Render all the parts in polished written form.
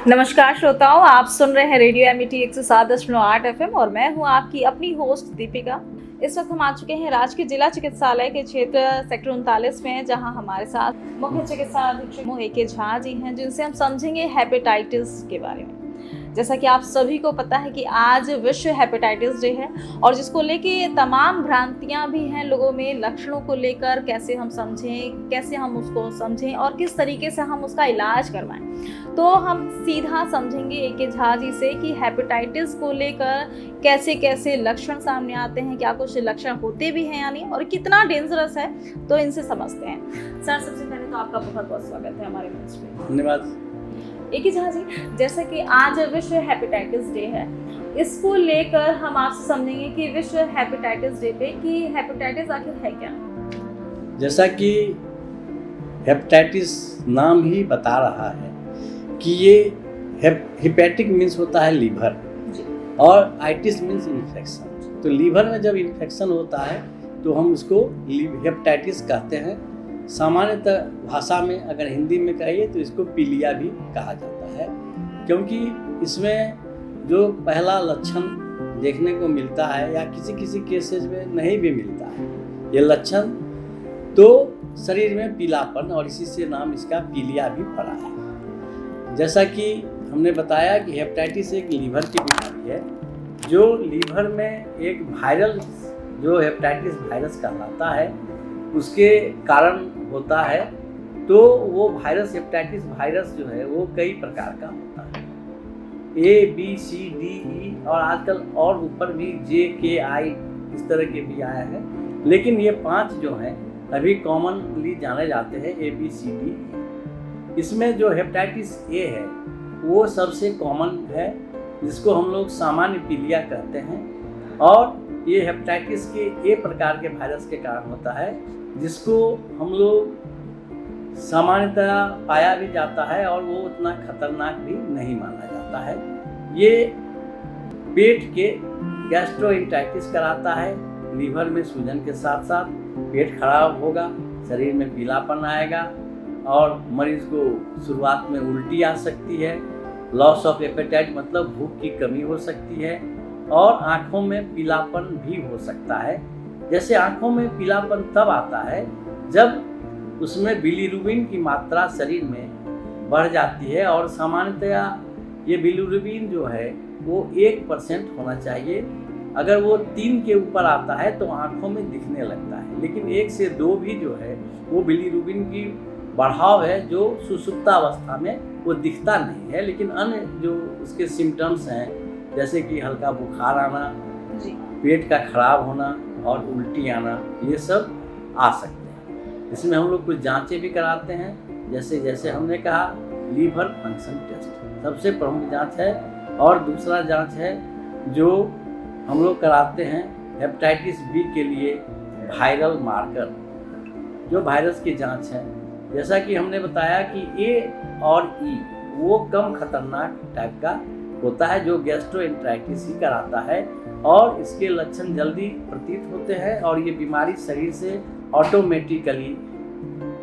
नमस्कार श्रोताओं, आप सुन रहे हैं रेडियो एमिटी 107.8 FM और मैं हूं आपकी अपनी होस्ट दीपिका। इस वक्त हम आ चुके हैं राजकीय जिला चिकित्सालय के क्षेत्र सेक्टर 39 में, जहां हमारे साथ मुख्य चिकित्सा अधीक्षक A.K. झा जी हैं, जिनसे हम समझेंगे हेपेटाइटिस के बारे में। जैसा कि आप सभी को पता है कि आज विश्व हेपेटाइटिस डे है और जिसको लेके तमाम भ्रांतियां भी हैं लोगों में, लक्षणों को लेकर कैसे हम समझें, कैसे हम उसको समझें और किस तरीके से हम उसका इलाज करवाएं। तो हम सीधा समझेंगे A.K. झा जी से कि हेपेटाइटिस को लेकर कैसे कैसे लक्षण सामने आते हैं, क्या कुछ लक्षण होते भी हैं या नहीं और कितना डेंजरस है, तो इनसे समझते हैं। सर, सबसे पहले तो आपका बहुत बहुत स्वागत है हमारे मंच में। धन्यवाद। A.K. झा जी, जैसे कि आज विश्व हेपेटाइटिस डे है, इसको लेकर हम आपसे समझेंगे कि विश्व हेपेटाइटिस डे पे कि हेपेटाइटिस आखिर है क्या। जैसा कि हेपेटाइटिस नाम ही बता रहा है कि ये हेपेटिक मीन्स होता है लीवर और आइटिस मीन्स इन्फेक्शन। तो लीवर में जब इन्फेक्शन होता है तो हम उसको हेपेटाइटिस कहते हैं। सामान्यतः भाषा में अगर हिंदी में कहिए तो इसको पीलिया भी कहा जाता है, क्योंकि इसमें जो पहला लक्षण देखने को मिलता है या किसी किसी केसेज में नहीं भी मिलता है ये लक्षण, तो शरीर में पीलापन, और इसी से नाम इसका पीलिया भी पड़ा है। जैसा कि हमने बताया कि हेपेटाइटिस एक लीवर की बीमारी है, जो लीवर में एक वायरल जो हेपेटाइटिस वायरस कहलाता है उसके कारण होता है। तो वो वायरस, हेपेटाइटिस वायरस जो है वो कई प्रकार का होता है, ABCDE और आजकल और ऊपर भी JKI इस तरह के भी आया है, लेकिन ये 5 जो हैं अभी कॉमनली जाने जाते हैं ABCDE। इसमें जो हेपेटाइटिस A है वो सबसे कॉमन है, जिसको हम लोग सामान्य पीलिया कहते हैं, और ये हेपेटाइटिस के A प्रकार के वायरस के कारण होता है, जिसको हम लोग सामान्यतः पाया भी जाता है और वो उतना खतरनाक भी नहीं माना जाता है। ये पेट के गैस्ट्रोएंटेराइटिस कराता है, लीवर में सूजन के साथ साथ पेट खराब होगा, शरीर में पीलापन आएगा और मरीज को शुरुआत में उल्टी आ सकती है, लॉस ऑफ एपेटाइट मतलब भूख की कमी हो सकती है, और आँखों में पीलापन भी हो सकता है। जैसे आँखों में पीलापन तब आता है जब उसमें बिलीरुबिन की मात्रा शरीर में बढ़ जाती है, और सामान्यतया ये बिलीरुबिन जो है वो 1% होना चाहिए। अगर वो 3 के ऊपर आता है तो आँखों में दिखने लगता है, लेकिन 1 से 2 भी जो है वो बिलीरुबिन की बढ़ाव है, जो सुसुप्तावस्था में वो दिखता नहीं है, लेकिन अन्य जो उसके सिम्टम्स हैं जैसे कि हल्का बुखार आना, पेट का खराब होना और उल्टी आना, ये सब आ सकते हैं। इसमें हम लोग कुछ जांचें भी कराते हैं, जैसे हमने कहा लीवर फंक्शन टेस्ट सबसे प्रमुख जांच है, और दूसरा जांच है जो हम लोग कराते हैं हेपेटाइटिस B के लिए वायरल मार्कर, जो वायरस की जांच है। जैसा कि हमने बताया कि A और E वो कम खतरनाक टाइप का होता है, जो गैस्ट्रोएंटेराइटिस ही कराता है, और इसके लक्षण जल्दी प्रतीत होते हैं और ये बीमारी शरीर से ऑटोमेटिकली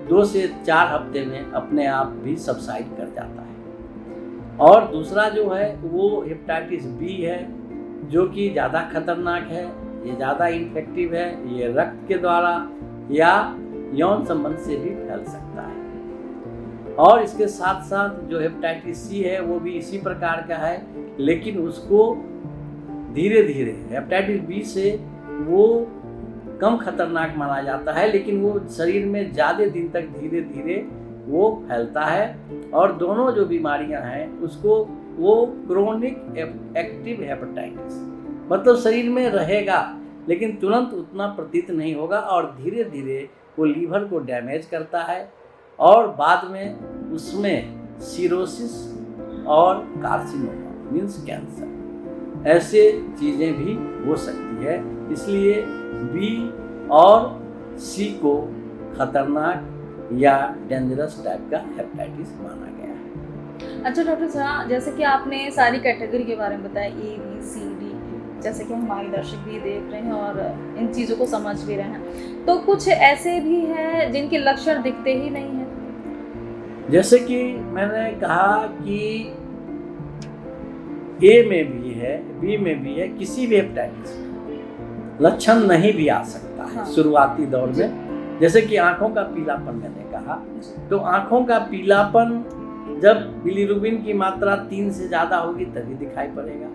2 से 4 हफ्ते में अपने आप भी सबसाइड कर जाता है। और दूसरा जो है वो हेपेटाइटिस B है, जो कि ज़्यादा खतरनाक है, ये ज़्यादा इन्फेक्टिव है, ये रक्त के द्वारा या यौन संबंध से भी फैल सकता है। और इसके साथ साथ जो हेपेटाइटिस C है वो भी इसी प्रकार का है, लेकिन उसको धीरे धीरे हेपेटाइटिस B से वो कम खतरनाक माना जाता है, लेकिन वो शरीर में ज़्यादा दिन तक धीरे धीरे वो फैलता है, और दोनों जो बीमारियां हैं उसको वो क्रोनिक एक्टिव हेपेटाइटिस मतलब शरीर में रहेगा लेकिन तुरंत उतना प्रतीत नहीं होगा, और धीरे धीरे वो लीवर को डैमेज करता है, और बाद में उसमें सिरोसिस और कार्सिनोमा मीन्स कैंसर, ऐसे चीज़ें भी हो सकती है। इसलिए B और C को खतरनाक या डेंजरस टाइप का हेपेटाइटिस माना गया है। अच्छा डॉक्टर साहब, जैसे कि आपने सारी कैटेगरी के बारे में बताया ABCD, जैसे कि हमारे दर्शक भी देख रहे हैं और इन चीज़ों को समझ भी रहे हैं, तो कुछ ऐसे भी हैं जिनके लक्षण दिखते ही नहीं हैं। जैसे कि मैंने कहा कि ए में भी है, बी में भी है, किसी भी हेपेटाइटिस में लक्षण नहीं भी आ सकता है। हाँ। शुरुआती दौर में जैसे कि आंखों का पीलापन मैंने कहा, तो आंखों का पीलापन जब बिलीरुबिन की मात्रा 3 से ज़्यादा होगी तभी दिखाई पड़ेगा।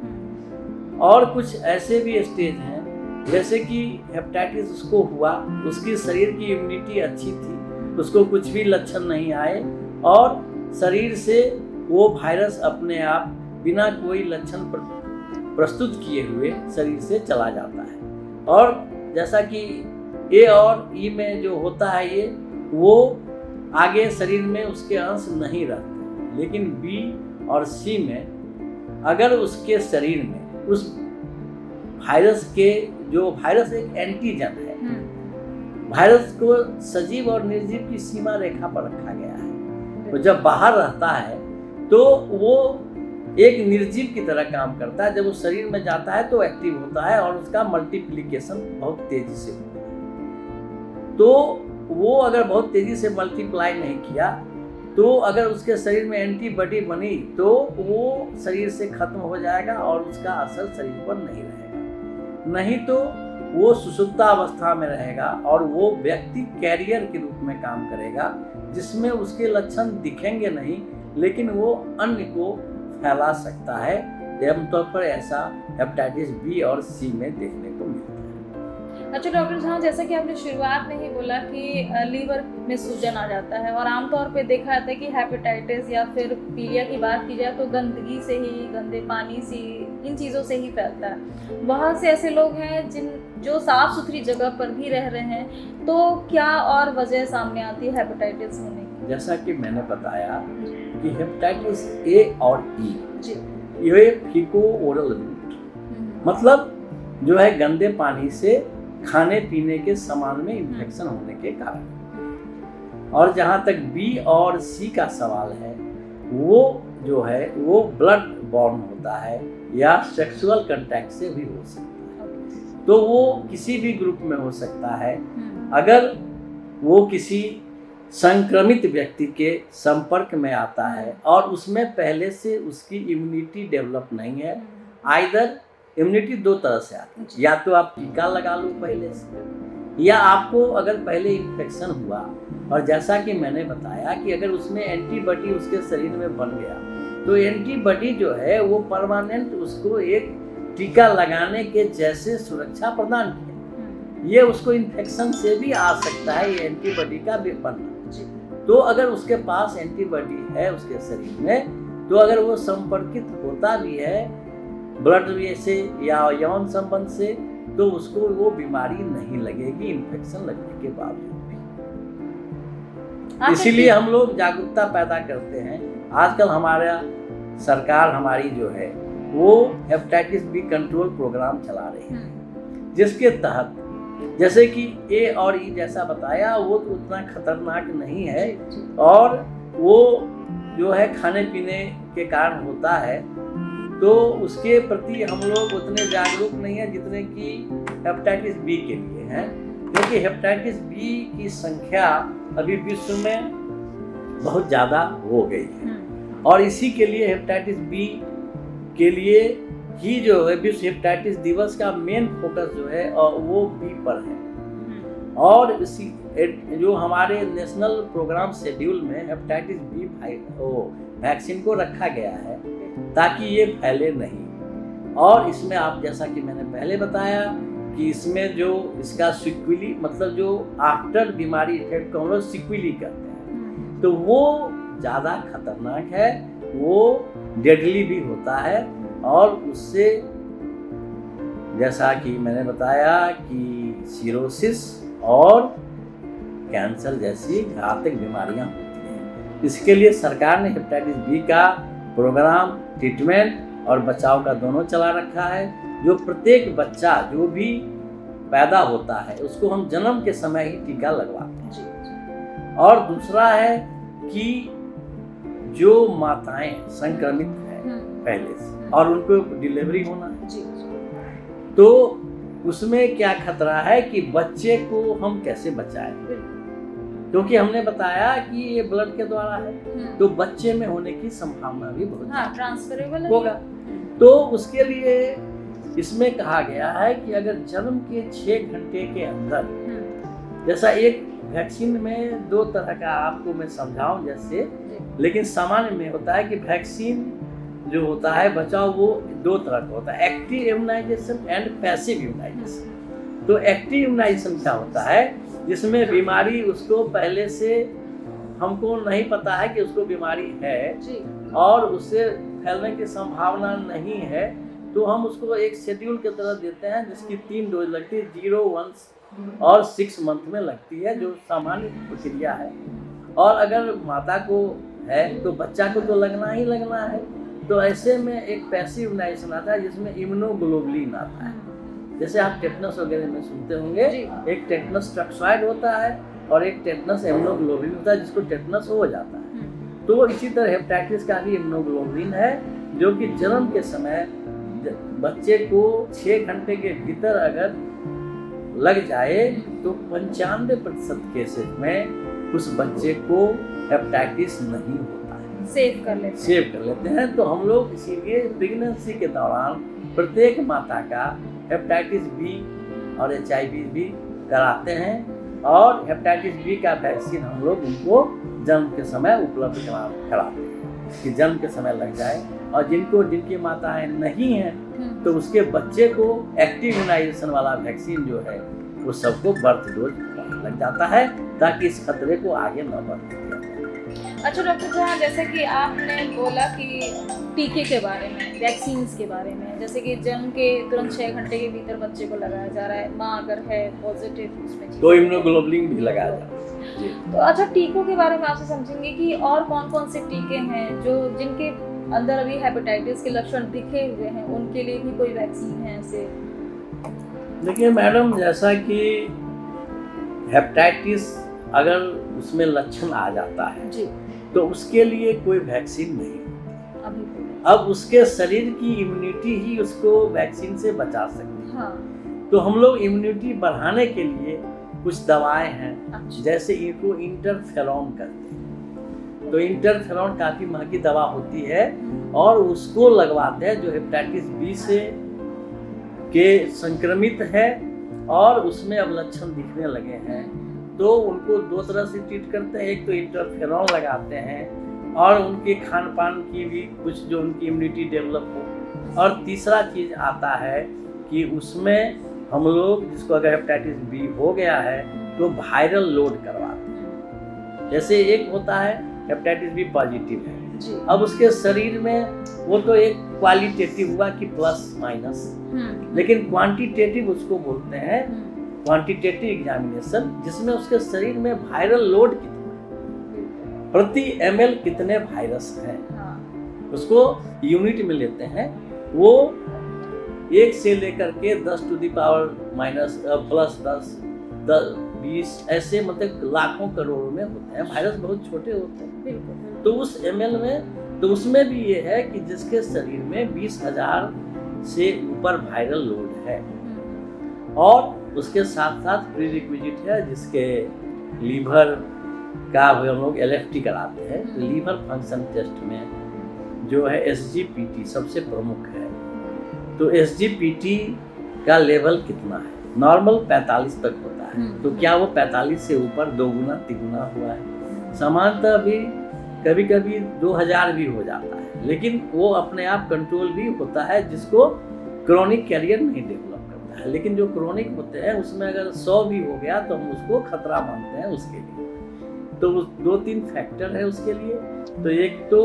और कुछ ऐसे भी स्टेज हैं जैसे कि हेपेटाइटिस उसको हुआ, उसकी शरीर की इम्यूनिटी अच्छी थी, उसको कुछ भी लक्षण नहीं आए और शरीर से वो वायरस अपने आप बिना कोई लक्षण प्रस्तुत किए हुए शरीर से चला जाता है। और जैसा कि ए और ई में जो होता है ये वो आगे शरीर में उसके अंश नहीं रहते, लेकिन बी और सी में अगर उसके शरीर में उस वायरस के जो वायरस एक एंटीजन है, वायरस को सजीव और निर्जीव की सीमा रेखा पर रखा गया है। तो जब बाहर रहता है तो वो एक निर्जीव की तरह काम करता है, जब वो शरीर में जाता है तो एक्टिव होता है और उसका मल्टीप्लिकेशन बहुत तेजी से होता है। तो वो अगर बहुत तेजी से मल्टीप्लाई नहीं किया तो अगर उसके शरीर में एंटीबॉडी बनी तो वो शरीर से खत्म हो जाएगा और उसका असर शरीर पर नहीं रहेगा, नहीं तो वो सुषुप्तावस्था में रहेगा और वो व्यक्ति कैरियर के रूप में काम करेगा, जिसमें उसके लक्षण दिखेंगे नहीं लेकिन वो अन्य को फैला सकता है। आमतौर पर ऐसा हेपेटाइटिस बी और सी में देखने को मिलता है। अच्छा डॉक्टर साहब, जैसा कि आपने शुरुआत में ही बोला कि लीवर में सूजन आ जाता है और आमतौर पे देखा जाता है कि हेपेटाइटिस या फिर पीलिया की बात की जाए तो गंदगी से ही, गंदे पानी से, इन चीज़ों से ही फैलता है। बहुत से ऐसे लोग हैं जो साफ सुथरी जगह पर भी रह रहे हैं, तो क्या और वजह सामने आती है हेपेटाइटिस होने की? जैसा कि मैंने बताया कि हेपेटाइटिस ए और ई जी, ये फीको ओरल रूट, मतलब जो है गंदे पानी से खाने पीने के सामान में इन्फेक्शन होने के कारण। और जहाँ तक बी और सी का सवाल है, वो जो है वो ब्लड बॉर्न होता है या सेक्सुअल कांटेक्ट से भी हो सकता है। तो वो किसी भी ग्रुप में हो सकता है। अगर वो किसी संक्रमित व्यक्ति के संपर्क में आता है और उसमें पहले से उसकी इम्यूनिटी डेवलप नहीं है, आइदर इम्यूनिटी दो तरह से आती है, या तो आप टीका लगा लो पहले से, या आपको अगर पहले इन्फेक्शन हुआ और जैसा कि मैंने बताया कि अगर उसमें एंटीबॉडी उसके शरीर में बन गया तो एंटीबॉडी जो है वो परमानेंट उसको एक टीका लगाने के जैसे सुरक्षा प्रदान किया। ये उसको इन्फेक्शन से भी आ सकता है, ये एंटीबॉडी का भी बनना। तो अगर उसके पास एंटीबॉडी है उसके शरीर में, तो अगर वो संपर्कित होता भी है ब्लड से या यौन संबंध से, तो उसको वो बीमारी नहीं लगेगी इन्फेक्शन लगने के बावजूद भी। इसीलिए हम लोग जागरूकता पैदा करते हैं। आजकल हमारा सरकार हमारी जो है वो हेपेटाइटिस बी कंट्रोल प्रोग्राम चला रही है, जिसके तहत जैसे कि ए और ई जैसा बताया वो तो उतना खतरनाक नहीं है और वो जो है खाने पीने के कारण होता है, तो उसके प्रति हम लोग उतने जागरूक नहीं है जितने कि हेपेटाइटिस बी के लिए हैं, क्योंकि हेपेटाइटिस बी की संख्या अभी विश्व में बहुत ज़्यादा हो गई है और इसी के लिए हेपेटाइटिस बी के लिए ही जो है विश्व हेपेटाइटिस दिवस का मेन फोकस जो है और वो बी पर है। और इसी जो हमारे नेशनल प्रोग्राम शेड्यूल में हेपेटाइटिस बी वैक्सीन को रखा गया है ताकि ये फैले नहीं। और इसमें आप जैसा कि मैंने पहले बताया कि इसमें जो इसका सिक्विली मतलब जो आफ्टर बीमारी इफेक्ट को हम लोग सिक्विली कहते हैं, तो वो ज़्यादा खतरनाक है, वो डेडली भी होता है और उससे जैसा कि मैंने बताया कि सिरोसिस और कैंसर जैसी घातक बीमारियां होती हैं। इसके लिए सरकार ने हेपेटाइटिस बी का प्रोग्राम ट्रीटमेंट और बचाव का दोनों चला रखा है, जो प्रत्येक बच्चा जो भी पैदा होता है उसको हम जन्म के समय ही टीका लगवाते हैं। और दूसरा है कि जो माताएं संक्रमित हैं पहले से और उनको डिलीवरी होना है, तो उसमें क्या खतरा है कि बच्चे को हम कैसे बचाएं, क्योंकि हमने बताया कि ये ब्लड के द्वारा है, तो बच्चे में होने की संभावना भी बहुत ट्रांसफरेबल होगा। तो उसके लिए इसमें कहा गया है कि अगर जन्म के 6 घंटे के अंदर, जैसा एक वैक्सीन में 2 तरह का आपको मैं समझाऊं जैसे, लेकिन सामान्य में होता है कि वैक्सीन जो होता है बचाव वो 2 तरह का होता है, active immunisation and passive immunisation. तो एक्टिव इम्यूनाइजेशन क्या होता है, जिसमें बीमारी उसको पहले से हमको नहीं पता है कि उसको बीमारी है और उससे फैलने की संभावना नहीं है, तो हम उसको एक शेड्यूल की तरह देते हैं जिसकी 3 डोज लगती है, 0, 1 और 6 मंथ में लगती है, जो सामान्य प्रक्रिया है। और अगर माता को है तो बच्चा को तो लगना ही लगना है। तो ऐसे में एक पैसिव इम्यूनाइजेशन आता है जिसमें इम्यूनोग्लोबुलिन आता है, जैसे आप टेटनस वगैरह में सुनते होंगे, एक टेटनस टॉक्साइड होता है और एक टेटनस इम्यूनोग्लोबुलिन होता है जिसको टेटनस हो जाता है। तो इसी तरह हेपेटाइटिस का भी इम्यूनोग्लोबुलिन है, जो कि जन्म के समय बच्चे को 6 घंटे के भीतर अगर लग जाए तो 95% केसेस में उस बच्चे को हेपेटाइटिस नहीं होता है, सेव कर लेते हैं। तो हम लोग इसीलिए प्रेगनेंसी के दौरान प्रत्येक माता का हेपेटाइटिस बी और HIV भी कराते हैं, और हेपेटाइटिस बी का वैक्सीन हम लोग उनको जन्म के समय उपलब्ध कराते हैं कि जन्म के समय लग जाए। और जिनकी माताएं नहीं हैं तो उसके बच्चे को एक्टिव इम्यूनाइजेशन वाला वैक्सीन जो है वो सबको बर्थ डोज लग जाता है, ताकि इस खतरे को आगे न बढ़ सके। अच्छा डॉक्टर साहब, जैसे कि आपने बोला कि टीके के बारे में, वैक्सीन्स के बारे में, जैसे कि जन्म के तुरंत 6 घंटे के भीतर बच्चे को लगाया जा रहा है, माँ अगर है पॉजिटिव उसमें तो इम्यूनोग्लोबुलिन भी लगाया जाता है। तो अच्छा, टीकों के बारे में आपसे समझेंगे कि और कौन कौन से टीके हैं जो जिनके अंदर अभी हेपेटाइटिस के लक्षण दिखे हुए हैं, उनके लिए भी कोई वैक्सीन है ऐसे? देखिए मैडम, जैसा कि हेपेटाइटिस अगर उसमें लक्षण आ जाता है जी, तो उसके लिए कोई वैक्सीन नहीं होती। अब उसके शरीर की इम्यूनिटी ही उसको वैक्सीन से बचा सकती है। हाँ। तो हम लोग इम्यूनिटी बढ़ाने के लिए कुछ दवाएं हैं, अच्छा। जैसे इनको इंटरफेरॉन करते हैं। तो इंटरफेरॉन काफ़ी महंगी दवा होती है और उसको लगवाते हैं जो हेपेटाइटिस बी से के संक्रमित है और उसमें अब लक्षण दिखने लगे हैं, तो उनको 2 तरह से ट्रीट करते हैं। एक तो इंटरफेरॉन लगाते हैं और उनके खान पान की भी कुछ जो उनकी इम्यूनिटी डेवलप हो, और तीसरा चीज़ आता है कि उसमें हम लोग जिसको अगर हेपेटाइटिस बी हो गया है तो वायरल लोड करवाते हैं। जैसे एक होता है हेपेटाइटिस बी पॉजिटिव है जी। अब उसके शरीर में वो तो एक क्वालिटेटिव हुआ कि प्लस माइनस, लेकिन क्वांटिटेटिव उसको बोलते हैं, क्वांटिटेटिव एग्जामिनेशन, जिसमें उसके शरीर में वायरल लोड कितना है, प्रति ml कितने वायरस हैं, उसको यूनिट में लेते हैं। वो 1 से लेकर के 10 to the power minus plus 10, 20 ऐसे मतलब लाखों करोड़ों में होते हैं। वायरस बहुत छोटे होते हैं। तो उस ml में, तो उसमें भी ये है कि जिसके शरीर में 20,000 से ऊपर वायरल लोड है, और उसके साथ साथ प्रीरिक्विजिट है जिसके लीवर का हम लोग LFT कराते हैं। तो लीवर फंक्शन टेस्ट में जो है SGPT सबसे प्रमुख है। तो SGPT का लेवल कितना है? नॉर्मल 45 तक होता है, तो क्या वो 45 से ऊपर 2 गुना 3 गुना हुआ है? सामान्यतः भी कभी कभी 2000 भी हो जाता है, लेकिन वो अपने आप कंट्रोल भी होता है, जिसको क्रोनिक कैरियर नहीं डेवलप करता है। लेकिन जो क्रोनिक होते हैं उसमें अगर 100 भी हो गया तो हम उसको खतरा मानते हैं उसके लिए। तो 2-3 फैक्टर है उसके लिए। तो एक तो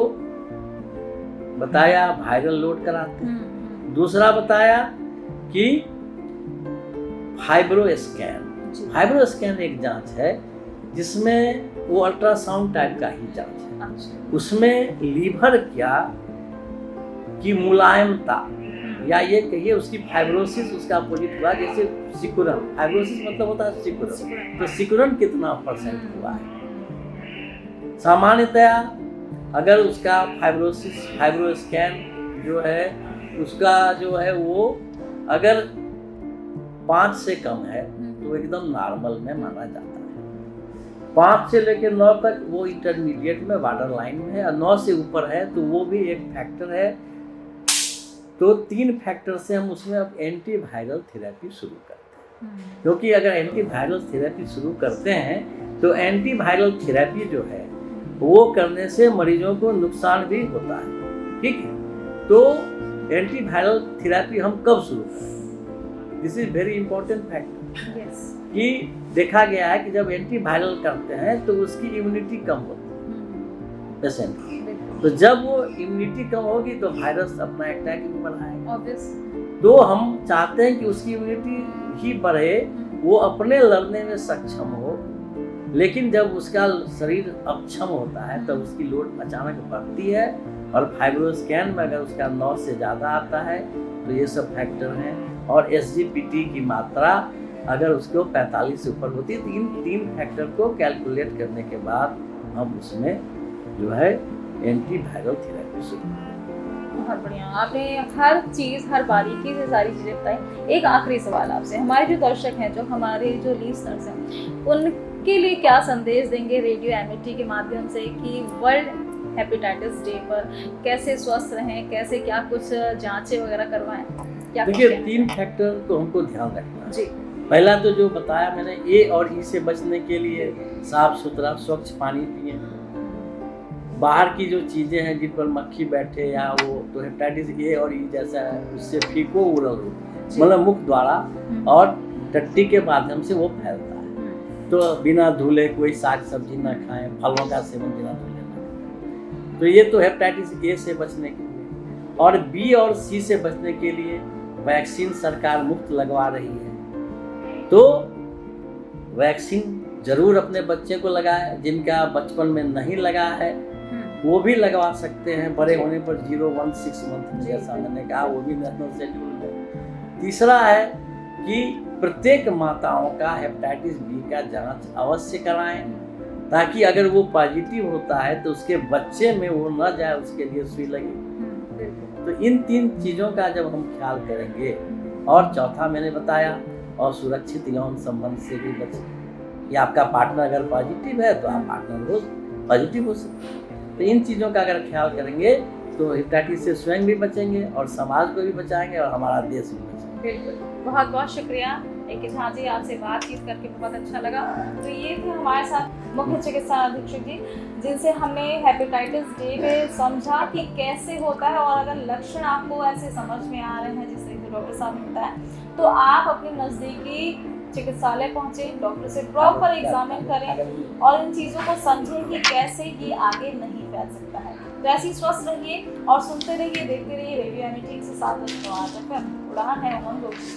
बताया वायरल लोड कराते हैं, दूसरा बताया कि फाइब्रो स्कैन एक जांच है जिसमें वो अल्ट्रासाउंड टाइप का ही जांच है। अच्छा। उसमें लीवर की मुलायमता या ये कहिए उसकी फाइब्रोसिस उसका अपोजिट हुआ, जैसे सिकुड़न, फाइब्रोसिस मतलब होता है सिकुड़न, तो सिकुड़न कितना % हुआ है। सामान्यतया अगर उसका फाइब्रो स्कैन जो है उसका जो है वो अगर 5 से कम है तो एकदम नॉर्मल में माना जाता है। 5 से लेकर 9 तक वो इंटरमीडिएट में बॉर्डर लाइन में है, और 9 से ऊपर है तो वो भी एक फैक्टर है तो 3 फैक्टर से हम उसमें अब एंटीवायरल थेरेपी शुरू करते हैं। क्योंकि अगर एंटीवायरल थेरेपी शुरू करते हैं तो एंटीवायरल थेरेपी जो है वो करने से मरीजों को नुकसान भी होता है, ठीक है। तो एंटीवायरल थेरेपी हम कब शुरू करें, this is very important factor. कि देखा गया है कि जब एंटीवायरल करते हैं तो उसकी इम्यूनिटी कम होती है पेशेंट की। तो जब वो इम्यूनिटी कम होगी तो वायरस अपना अटैक भी बढ़ाएगा। तो हम चाहते हैं कि उसकी इम्यूनिटी ही बढ़े, वो अपने लड़ने में सक्षम हो। लेकिन जब उसका शरीर अक्षम होता है तब उसकी लोड अचानक बढ़ती है, और फाइब्रोस्कैन में अगर उसका 9 से ज़्यादा आता है तो ये सब फैक्टर हैं। और SGPT की मात्रा अगर उसको 45 से ऊपर होती है तो इन 3 फैक्टर को कैलकुलेट करने के बाद हम उसमें जो है एंटीवायरल थेरेपी शुरू करें। बहुत बढ़िया, आपने हर चीज़, हर बारीकी से सारी चीज़ें बताई। एक आखिरी सवाल आपसे, हमारे जो दर्शक हैं, जो हमारे जो लिसनर्स हैं, उनके लिए क्या संदेश देंगे रेडियो एमिटी के माध्यम से कि वर्ल्ड हेपेटाइटिस डे पर कैसे स्वस्थ रहें, कैसे क्या कुछ जांचें वगैरह करवाएं? क्या देखिए 3 फैक्टर को हमको ध्यान रखना है। जी। पहला तो जो बताया मैंने, A और E से बचने के लिए साफ सुथरा स्वच्छ पानी पिए। बाहर की जो चीज़ें हैं जिन पर मक्खी बैठे या वो, तो हेपेटाइटिस A और E जैसा है, उससे फीको उड़ल हो, मतलब मुख द्वारा और टट्टी के माध्यम से वो फैलता है। तो बिना धुले कोई साग सब्जी ना खाएं, फलों का सेवन बिना धुले ना करें। तो ये तो हेपेटाइटिस A से बचने के लिए। और B और C से बचने के लिए वैक्सीन सरकार मुफ्त लगवा रही है, तो वैक्सीन जरूर अपने बच्चे को लगाए। जिनका बचपन में नहीं लगा है वो भी लगवा सकते हैं, बड़े होने पर 0-1-6 मंथ में, जैसा मैंने कहा, वो भी नेशनल शेड्यूल में। तीसरा है कि प्रत्येक माताओं का हेपेटाइटिस B का जांच अवश्य कराएं, ताकि अगर वो पॉजिटिव होता है तो उसके बच्चे में वो न जाए, उसके लिए सुई लगे। तो इन 3 चीज़ों का जब हम ख्याल करेंगे, और चौथा मैंने बताया, और सुरक्षित यौन संबंध से भी बचें। या आपका पार्टनर अगर पॉजिटिव है तो आप पार्टनर हो पॉजिटिव हो सकते हैं। तो इन चीज़ों का अगर ख्याल करेंगे तो हेपेटाइटिस से स्वयं भी बचेंगे और समाज को भी बचाएंगे और हमारा देश भी बचेगा। बिल्कुल, बहुत बहुत शुक्रिया एक झा जी, आपसे बातचीत करके बहुत अच्छा लगा। तो ये थे हमारे साथ मुख्य चिकित्सा अधीक्षक जी, जिनसे हमने हेपेटाइटिस डे में समझा कि कैसे होता है, और अगर लक्षण आपको ऐसे समझ में आ रहे हैं जिससे डॉक्टर साहब ने बताया, तो आप अपने नज़दीकी चिकित्सालय पहुँचे, डॉक्टर से प्रॉपर एग्जामिन करें और इन चीज़ों को समझें कि कैसे ये आगे नहीं फैल सकता है। तो ऐसे ही स्वस्थ रहिए और सुनते रहिए, देखते रहिए रेडियो एमिटी 107.8 FM। उड़ान है उमंगों की।